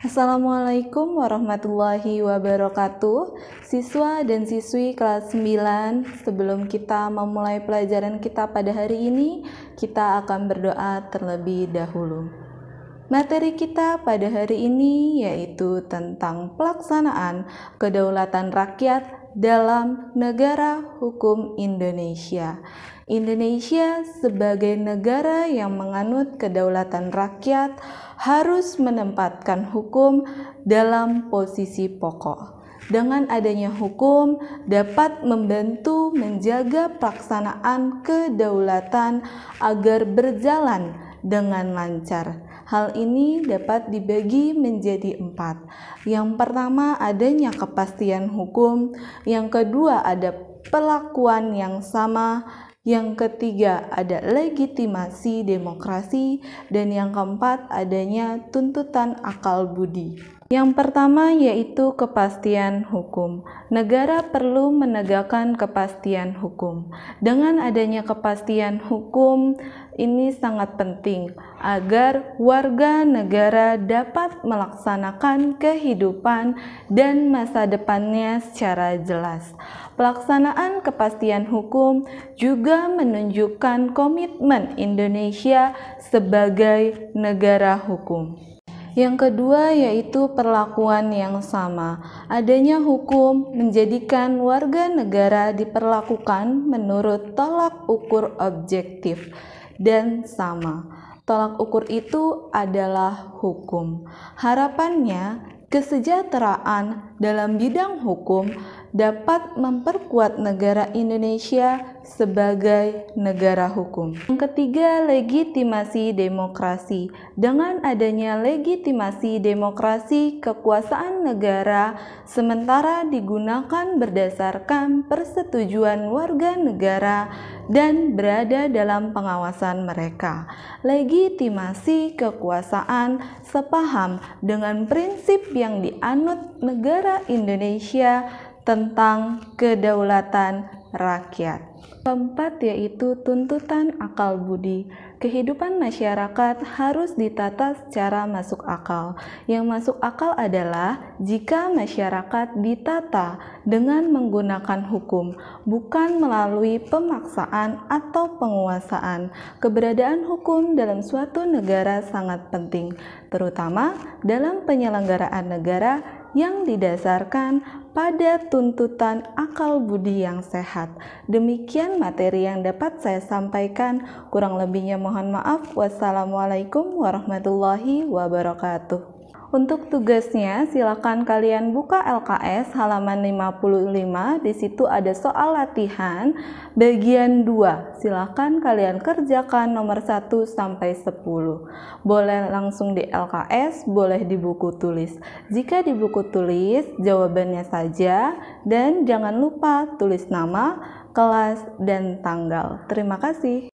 Assalamualaikum warahmatullahi wabarakatuh. Siswa dan siswi kelas 9, sebelum kita memulai pelajaran kita pada hari ini, kita akan berdoa terlebih dahulu. Materi kita pada hari ini yaitu tentang pelaksanaan kedaulatan rakyat dalam negara hukum Indonesia. Indonesia sebagai negara yang menganut kedaulatan rakyat harus menempatkan hukum dalam posisi pokok. Dengan adanya hukum dapat membantu menjaga pelaksanaan kedaulatan agar berjalan dengan lancar. Hal ini dapat dibagi menjadi 4. Yang pertama, adanya kepastian hukum. Yang kedua, ada perlakuan yang sama. Yang ketiga, ada legitimasi demokrasi. Dan yang keempat, adanya tuntutan akal budi. Yang pertama yaitu kepastian hukum. Negara perlu menegakkan kepastian hukum. Dengan adanya kepastian hukum, ini sangat penting agar warga negara dapat melaksanakan kehidupan dan masa depannya secara jelas. Pelaksanaan kepastian hukum juga menunjukkan komitmen Indonesia sebagai negara hukum. Yang kedua yaitu perlakuan yang sama. Adanya hukum menjadikan warga negara diperlakukan menurut tolak ukur objektif dan sama. Tolak ukur itu adalah hukum. Harapannya, kesejahteraan dalam bidang hukum dapat memperkuat negara Indonesia sebagai negara hukum. Yang ketiga, legitimasi demokrasi. Dengan adanya legitimasi demokrasi, kekuasaan negara sementara digunakan berdasarkan persetujuan warga negara dan berada dalam pengawasan mereka. Legitimasi kekuasaan sepaham dengan prinsip yang dianut negara Indonesia tentang kedaulatan rakyat. Keempat yaitu tuntutan akal budi. Kehidupan masyarakat harus ditata secara masuk akal. Yang masuk akal adalah jika masyarakat ditata dengan menggunakan hukum, bukan melalui pemaksaan atau penguasaan. Keberadaan hukum dalam suatu negara sangat penting, terutama dalam penyelenggaraan negara yang didasarkan pada tuntutan akal budi yang sehat. Demikian materi yang dapat saya sampaikan. Kurang lebihnya mohon maaf. Wassalamualaikum warahmatullahi wabarakatuh. Untuk tugasnya, silakan kalian buka LKS halaman 55. Di situ ada soal latihan bagian 2. Silakan kalian kerjakan nomor 1 sampai 10. Boleh langsung di LKS, boleh di buku tulis. Jika di buku tulis, jawabannya saja dan jangan lupa tulis nama, kelas, dan tanggal. Terima kasih.